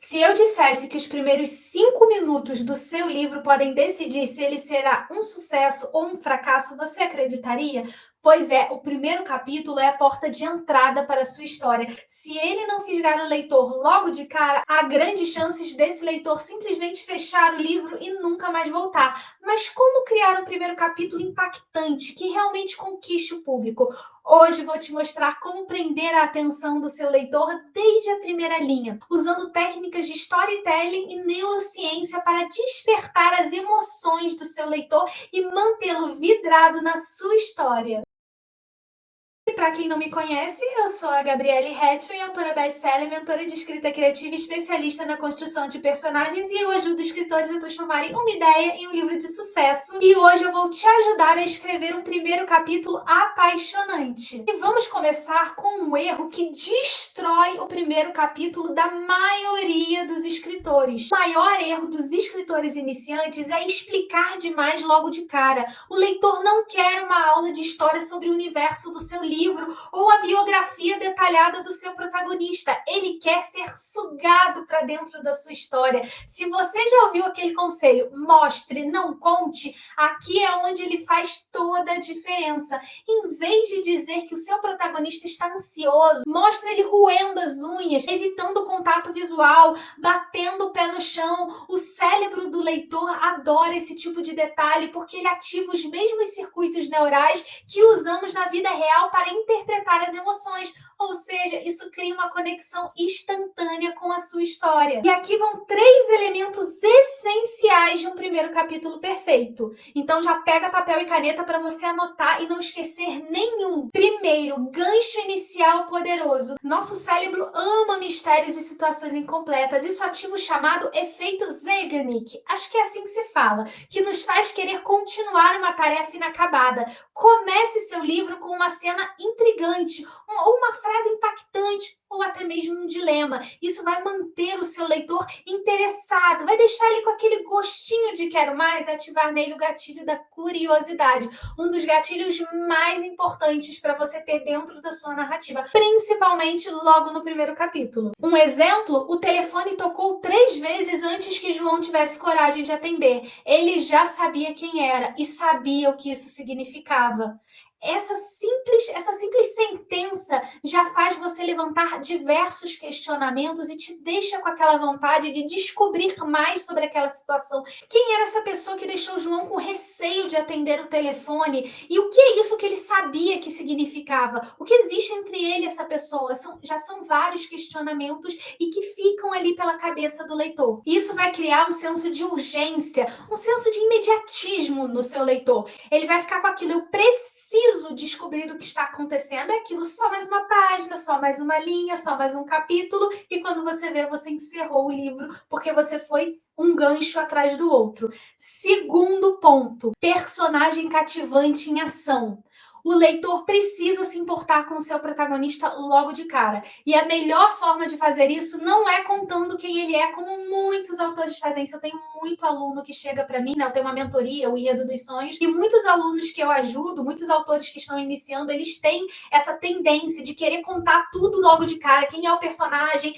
Se eu dissesse que os primeiros 5 minutos do seu livro podem decidir se ele será um sucesso ou um fracasso, você acreditaria? Pois é, o primeiro capítulo é a porta de entrada para a sua história. Se ele não fisgar o leitor logo de cara, há grandes chances desse leitor simplesmente fechar o livro e nunca mais voltar. Mas como criar um primeiro capítulo impactante que realmente conquiste o público? Hoje vou te mostrar como prender a atenção do seu leitor desde a primeira linha, usando técnicas de storytelling e neurociência para despertar as emoções do seu leitor e mantê-lo vidrado na sua história. E para quem não me conhece, eu sou a Gabriele Hatchway, autora best-seller, mentora de escrita criativa e especialista na construção de personagens, e eu ajudo escritores a transformarem uma ideia em um livro de sucesso. E hoje eu vou te ajudar a escrever um primeiro capítulo apaixonante. E vamos começar com um erro que destrói o primeiro capítulo da maioria dos escritores. O maior erro dos escritores iniciantes é explicar demais logo de cara. O leitor não quer uma aula de história sobre o universo do seu livro ou a biografia detalhada do seu protagonista. Ele quer ser sugado para dentro da sua história. Se você já ouviu aquele conselho, mostre, não conte, aqui é onde ele faz toda a diferença. Em vez de dizer que o seu protagonista está ansioso, mostre ele roendo as unhas, evitando o contato visual, batendo o pé no chão. O cérebro do leitor adora esse tipo de detalhe porque ele ativa os mesmos circuitos neurais que usamos na vida real para interpretar as emoções. Ou seja, isso cria uma conexão instantânea com a sua história. E aqui vão 3 elementos essenciais de um primeiro capítulo perfeito. Então já pega papel e caneta para você anotar e não esquecer nenhum. Primeiro, gancho inicial poderoso. Nosso cérebro ama mistérios e situações incompletas. Isso ativa o chamado efeito Zeigarnik. Acho que é assim que se fala, que nos faz querer continuar uma tarefa inacabada. Comece seu livro com uma cena intrigante, ou uma frase impactante, ou até mesmo um dilema. Isso vai manter o seu leitor interessado, vai deixar ele com aquele gostinho de quero mais, ativar nele o gatilho da curiosidade. Um dos gatilhos mais importantes para você ter dentro da sua narrativa, principalmente logo no primeiro capítulo. Um exemplo, o telefone tocou 3 vezes antes que João tivesse coragem de atender. Ele já sabia quem era e sabia o que isso significava. Essa simples sentença já faz você levantar diversos questionamentos e te deixa com aquela vontade de descobrir mais sobre aquela situação. Quem era essa pessoa que deixou João com receio de atender o telefone? E o que é isso que ele sabia que significava? O que existe entre ele e essa pessoa? Já são vários questionamentos e que ficam ali pela cabeça do leitor. Isso vai criar um senso de urgência, um senso de imediatismo no seu leitor. Ele vai ficar com aquilo, eu preciso descobrir o que está acontecendo. É aquilo, só mais uma página, só mais uma linha, só mais um capítulo, e quando você vê, você encerrou o livro, porque você foi um gancho atrás do outro. Segundo ponto, personagem cativante em ação. O leitor precisa se importar com o seu protagonista logo de cara. E a melhor forma de fazer isso não é contando quem ele é, como muitos autores fazem isso. Eu tenho muito aluno que chega para mim, né? Eu tenho uma mentoria, o Enredo dos Sonhos, e muitos alunos que eu ajudo, muitos autores que estão iniciando, eles têm essa tendência de querer contar tudo logo de cara, quem é o personagem,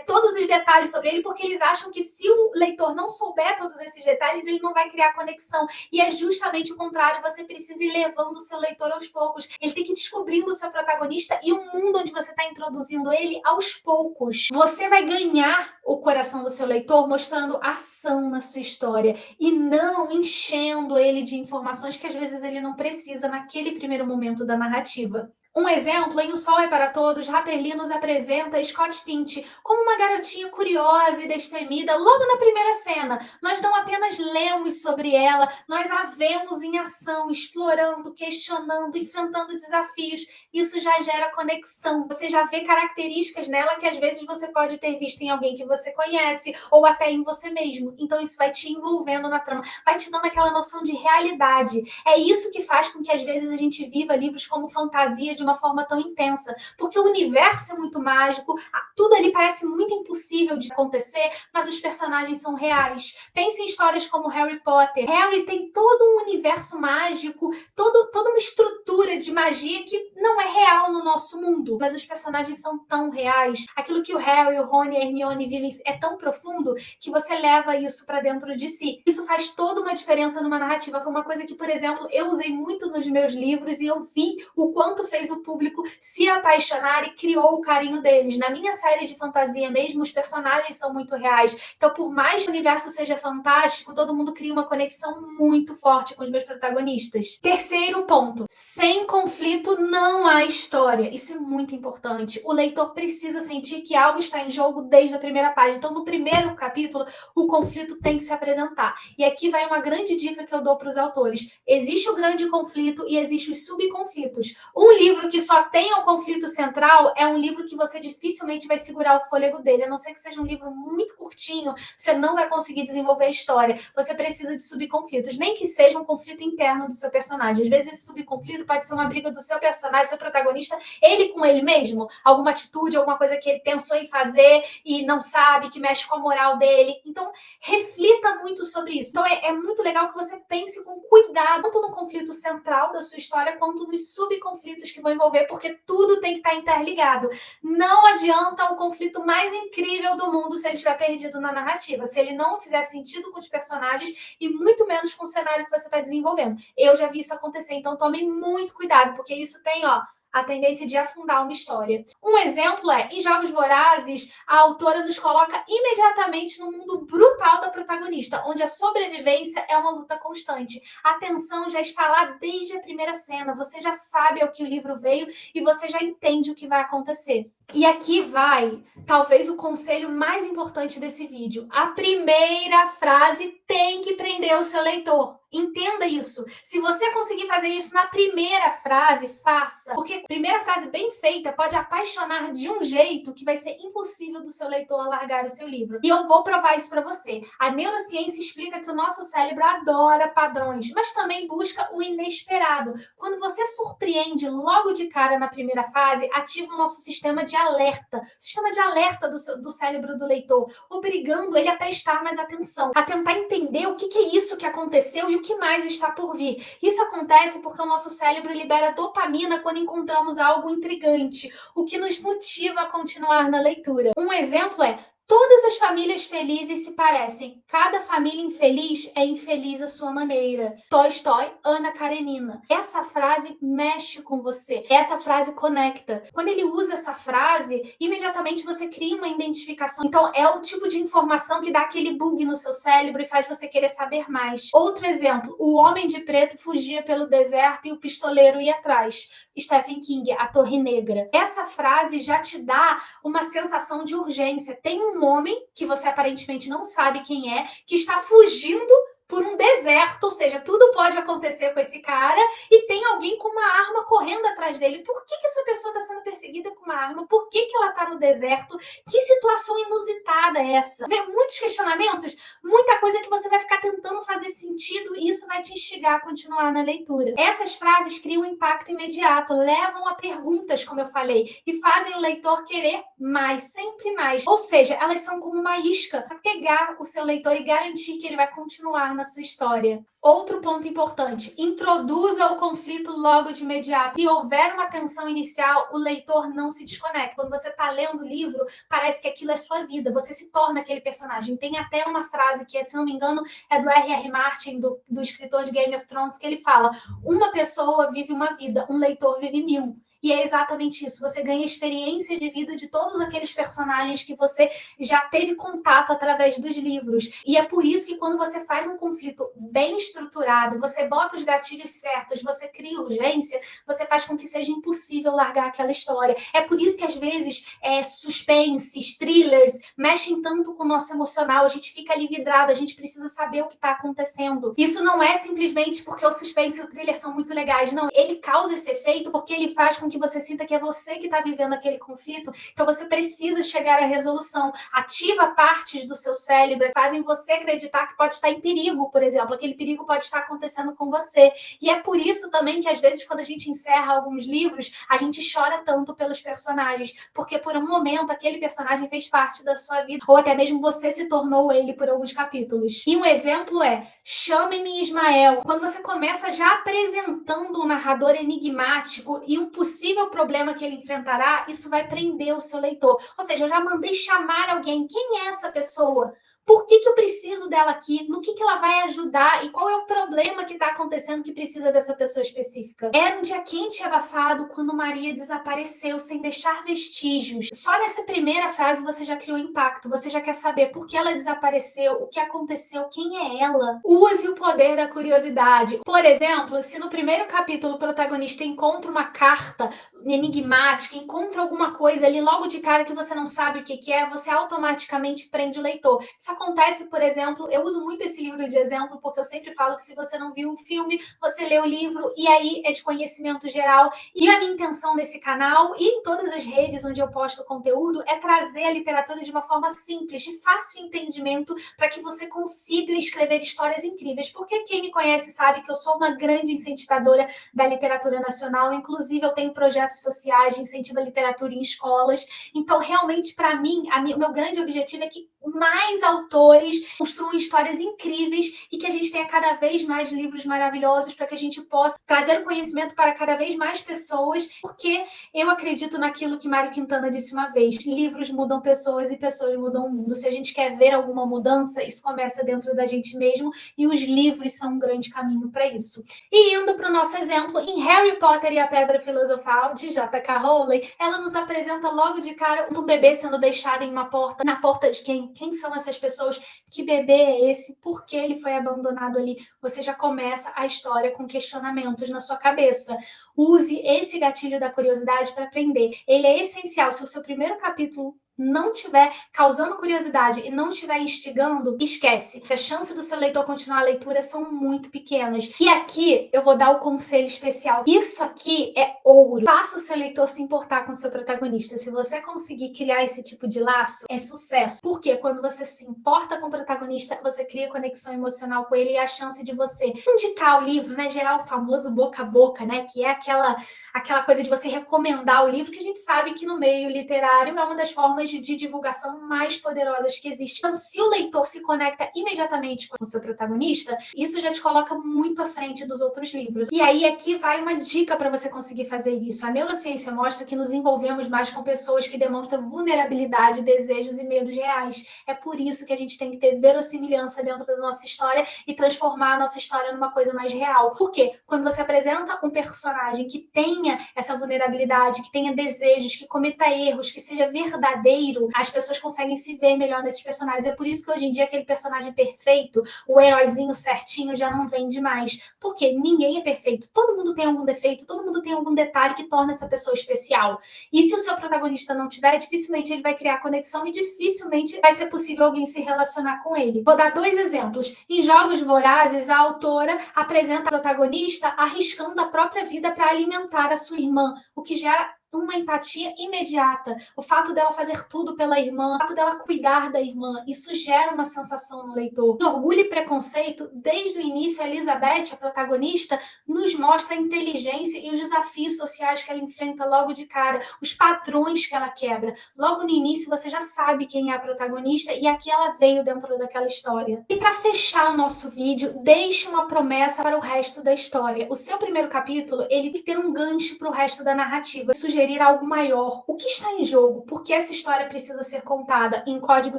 todos os detalhes sobre ele, porque eles acham que se o leitor não souber todos esses detalhes, ele não vai criar conexão. E é justamente o contrário, você precisa ir levando o seu leitor aos poucos. Ele tem que ir descobrindo o seu protagonista e o mundo onde você está introduzindo ele aos poucos. Você vai ganhar o coração do seu leitor mostrando ação na sua história e não enchendo ele de informações que às vezes ele não precisa naquele primeiro momento da narrativa. Um exemplo, em O Sol é para Todos, Harper nos apresenta Scott Finch como uma garotinha curiosa e destemida logo na primeira cena. Nós não apenas lemos sobre ela, nós a vemos em ação, explorando, questionando, enfrentando desafios. Isso já gera conexão. Você já vê características nela que às vezes você pode ter visto em alguém que você conhece ou até em você mesmo. Então isso vai te envolvendo na trama, vai te dando aquela noção de realidade. É isso que faz com que às vezes a gente viva livros como fantasia de uma forma tão intensa, porque o universo é muito mágico, tudo ali parece muito impossível de acontecer, mas os personagens são reais. Pense em histórias como Harry Potter. Harry tem todo um universo mágico, toda uma estrutura de magia que não é real no nosso mundo, mas os personagens são tão reais. Aquilo que o Harry, o Rony e a Hermione vivem é tão profundo que você leva isso para dentro de si. Isso faz toda uma diferença numa narrativa. Foi uma coisa que, por exemplo, eu usei muito nos meus livros e eu vi o quanto fez o público se apaixonar e criou o carinho deles. Na minha série de fantasia mesmo, os personagens são muito reais. Então, por mais que o universo seja fantástico, todo mundo cria uma conexão muito forte com os meus protagonistas. Terceiro ponto: sem conflito não há história. Isso é muito importante. O leitor precisa sentir que algo está em jogo desde a primeira página. Então, no primeiro capítulo, o conflito tem que se apresentar. E aqui vai uma grande dica que eu dou para os autores. Existe o grande conflito e existe os subconflitos. Um livro que só tenha o conflito central é um livro que você dificilmente vai segurar o fôlego dele. A não ser que seja um livro muito curtinho, você não vai conseguir desenvolver a história. Você precisa de subconflitos, nem que seja um conflito interno do seu personagem. Às vezes esse subconflito pode ser uma briga do seu personagem, seu protagonista, ele com ele mesmo, alguma atitude, alguma coisa que ele pensou em fazer e não sabe, que mexe com a moral dele. Então, reflita muito sobre isso. Então, é muito legal que você pense com cuidado, tanto no conflito central da sua história, quanto nos subconflitos que vão envolver, porque tudo tem que estar interligado. Não adianta o conflito mais incrível do mundo se ele estiver perdido na narrativa, se ele não fizer sentido com os personagens e muito menos com o cenário que você está desenvolvendo. Eu já vi isso acontecer, então tome muito cuidado, porque isso tem, a tendência de afundar uma história. Um exemplo é, em Jogos Vorazes, a autora nos coloca imediatamente no mundo brutal da protagonista, onde a sobrevivência é uma luta constante. A tensão já está lá desde a primeira cena, você já sabe ao que o livro veio e você já entende o que vai acontecer. E aqui vai, talvez, o conselho mais importante desse vídeo. A primeira frase tem que prender o seu leitor. Entenda isso. Se você conseguir fazer isso na primeira frase, faça. Porque a primeira frase bem feita pode apaixonar de um jeito que vai ser impossível do seu leitor largar o seu livro. E eu vou provar isso para você. A neurociência explica que o nosso cérebro adora padrões, mas também busca o inesperado. Quando você surpreende logo de cara na primeira fase, ativa o nosso sistema de alerta. Sistema de alerta do cérebro do leitor, obrigando ele a prestar mais atenção, a tentar entender o que é isso que aconteceu e o que mais está por vir. Isso acontece porque o nosso cérebro libera dopamina quando encontramos algo intrigante, o que nos motiva a continuar na leitura. Um exemplo é: todas as famílias felizes se parecem. Cada família infeliz é infeliz à sua maneira. Tolstói, Ana Karenina. Essa frase mexe com você. Essa frase conecta. Quando ele usa essa frase, imediatamente você cria uma identificação. Então, é o tipo de informação que dá aquele bug no seu cérebro e faz você querer saber mais. Outro exemplo: o homem de preto fugia pelo deserto e o pistoleiro ia atrás. Stephen King, A Torre Negra. Essa frase já te dá uma sensação de urgência. Tem um homem, que você aparentemente não sabe quem é, que está fugindo por um deserto, ou seja, tudo pode acontecer com esse cara, e tem alguém com uma arma correndo atrás dele. Por que essa pessoa está sendo perseguida com uma arma? Por que ela está no deserto? Que situação inusitada é essa? Vê muitos questionamentos, muita coisa que você vai ficar tentando fazer sentido, e isso vai te instigar a continuar na leitura. Essas frases criam um impacto imediato, levam a perguntas, como eu falei, e fazem o leitor querer mais, sempre mais. Ou seja, elas são como uma isca para pegar o seu leitor e garantir que ele vai continuar na sua história. Outro ponto importante: introduza o conflito logo de imediato. Se houver uma tensão inicial, o leitor não se desconecta. Quando você está lendo o livro, parece que aquilo é sua vida, você se torna aquele personagem. Tem até uma frase que, se não me engano, é do R.R. Martin, do escritor de Game of Thrones, que ele fala: uma pessoa vive uma vida, um leitor vive 1000. E é exatamente isso. Você ganha experiência de vida de todos aqueles personagens que você já teve contato através dos livros. E é por isso que, quando você faz um conflito bem estruturado, você bota os gatilhos certos, você cria urgência, você faz com que seja impossível largar aquela história. É por isso que, às vezes, suspenses, thrillers mexem tanto com o nosso emocional. A gente fica ali vidrado, a gente precisa saber o que está acontecendo. Isso não é simplesmente porque o suspense e o thriller são muito legais, não. Ele causa esse efeito porque ele faz com que que você sinta que é você que está vivendo aquele conflito, então você precisa chegar à resolução. Ativa partes do seu cérebro, fazem você acreditar que pode estar em perigo, por exemplo, aquele perigo pode estar acontecendo com você. E é por isso também que às vezes quando a gente encerra alguns livros, a gente chora tanto pelos personagens, porque por um momento aquele personagem fez parte da sua vida, ou até mesmo você se tornou ele por alguns capítulos. E um exemplo é Chame-me Ismael. Quando você começa já apresentando um narrador enigmático e um possível problema que ele enfrentará, isso vai prender o seu leitor. Ou seja, eu já mandei chamar alguém. Quem é essa pessoa? Por que eu preciso dela aqui? No que ela vai ajudar? E qual é o problema que está acontecendo que precisa dessa pessoa específica? Era um dia quente e abafado quando Maria desapareceu sem deixar vestígios. Só nessa primeira frase você já criou impacto. Você já quer saber por que ela desapareceu, o que aconteceu, quem é ela. Use o poder da curiosidade. Por exemplo, se no primeiro capítulo o protagonista encontra uma carta enigmática, encontra alguma coisa ali logo de cara que você não sabe o que é, você automaticamente prende o leitor. Isso acontece, por exemplo, eu uso muito esse livro de exemplo porque eu sempre falo que se você não viu o filme, você lê o livro e aí é de conhecimento geral. E a minha intenção nesse canal e em todas as redes onde eu posto conteúdo é trazer a literatura de uma forma simples, de fácil entendimento, para que você consiga escrever histórias incríveis. Porque quem me conhece sabe que eu sou uma grande incentivadora da literatura nacional, inclusive eu tenho projetos sociais de incentivo à literatura em escolas. Então, realmente, para mim, o meu grande objetivo é que mais autores construam histórias incríveis e que a gente tenha cada vez mais livros maravilhosos para que a gente possa trazer o conhecimento para cada vez mais pessoas, porque eu acredito naquilo que Mário Quintana disse uma vez: livros mudam pessoas e pessoas mudam o mundo. Se a gente quer ver alguma mudança, isso começa dentro da gente mesmo e os livros são um grande caminho para isso. E indo para o nosso exemplo, em Harry Potter e a Pedra Filosofal, de J.K. Rowling, ela nos apresenta logo de cara um bebê sendo deixado em uma porta. Na porta de quem? Quem são essas pessoas? Que bebê é esse? Por que ele foi abandonado ali? Você já começa a história com questionamentos na sua cabeça. Use esse gatilho da curiosidade para aprender. Ele é essencial. Se o seu primeiro capítulo não estiver causando curiosidade e não estiver instigando, esquece. A chance do seu leitor continuar a leitura são muito pequenas. E aqui eu vou dar o conselho especial. Isso aqui é ouro. Faça o seu leitor se importar com o seu protagonista. Se você conseguir criar esse tipo de laço, é sucesso. Porque quando você se importa com o protagonista, você cria conexão emocional com ele e a chance de você indicar o livro, né? Gerar o famoso boca a boca, né? Que é aquela coisa de você recomendar o livro, que a gente sabe que no meio literário é uma das formas de divulgação mais poderosas que existe. Então, se o leitor se conecta imediatamente com o seu protagonista, isso já te coloca muito à frente dos outros livros. E aí, aqui vai uma dica para você conseguir fazer isso. A neurociência mostra que nos envolvemos mais com pessoas que demonstram vulnerabilidade, desejos e medos reais. É por isso que a gente tem que ter verossimilhança dentro da nossa história e transformar a nossa história numa coisa mais real. Por quê? Quando você apresenta um personagem que tenha essa vulnerabilidade, que tenha desejos, que cometa erros, que seja verdadeiro, as pessoas conseguem se ver melhor nesses personagens. É por isso que hoje em dia aquele personagem perfeito, o heróizinho certinho, já não vende mais. Porque ninguém é perfeito. Todo mundo tem algum defeito, todo mundo tem algum detalhe que torna essa pessoa especial. E se o seu protagonista não tiver, dificilmente ele vai criar conexão e dificilmente vai ser possível alguém se relacionar com ele. Vou dar 2 exemplos. Em Jogos Vorazes, a autora apresenta a protagonista arriscando a própria vida para alimentar a sua irmã, o que gera uma empatia imediata. O fato dela fazer tudo pela irmã, o fato dela cuidar da irmã, isso gera uma sensação no leitor. Em Orgulho e Preconceito, desde o início, a Elizabeth, a protagonista, nos mostra a inteligência e os desafios sociais que ela enfrenta logo de cara, os padrões que ela quebra. Logo no início, você já sabe quem é a protagonista e aqui ela veio dentro daquela história. E para fechar o nosso vídeo, deixe uma promessa para o resto da história. O seu primeiro capítulo, ele tem que ter um gancho para o resto da narrativa. Sugerir algo maior. O que está em jogo? Por que essa história precisa ser contada? Em Código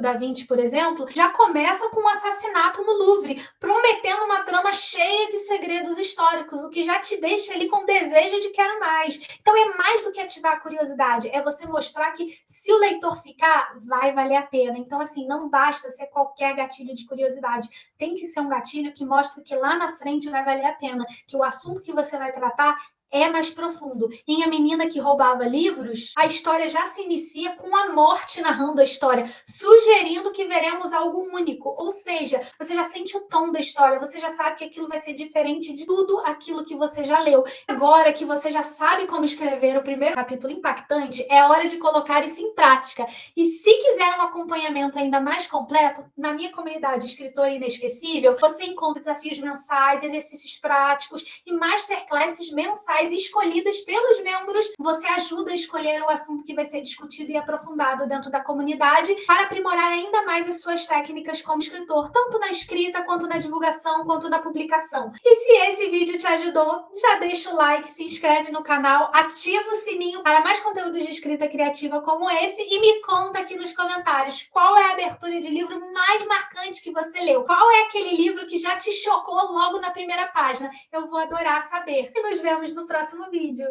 da Vinci, por exemplo, já começa com um assassinato no Louvre, prometendo uma trama cheia de segredos históricos, o que já te deixa ali com desejo de quero mais. Então é mais do que ativar a curiosidade, é você mostrar que se o leitor ficar, vai valer a pena. Então, assim, não basta ser qualquer gatilho de curiosidade. Tem que ser um gatilho que mostre que lá na frente vai valer a pena, que o assunto que você vai tratar é mais profundo. Em A Menina que Roubava Livros, a história já se inicia com a morte narrando a história, sugerindo que veremos algo único. Ou seja, você já sente o tom da história, você já sabe que aquilo vai ser diferente de tudo aquilo que você já leu. Agora que você já sabe como escrever o primeiro capítulo impactante, é hora de colocar isso em prática. E se quiser um acompanhamento ainda mais completo, na minha comunidade Escritora Inesquecível, você encontra desafios mensais, exercícios práticos e masterclasses mensais escolhidas pelos membros. Você ajuda a escolher o assunto que vai ser discutido e aprofundado dentro da comunidade para aprimorar ainda mais as suas técnicas como escritor, tanto na escrita, quanto na divulgação, quanto na publicação. E se esse vídeo te ajudou, já deixa o like, se inscreve no canal, ativa o sininho para mais conteúdos de escrita criativa como esse e me conta aqui nos comentários qual é a abertura de livro mais marcante que você leu. Qual é aquele livro que já te chocou logo na primeira página? Eu vou adorar saber. E nos vemos no próximo vídeo.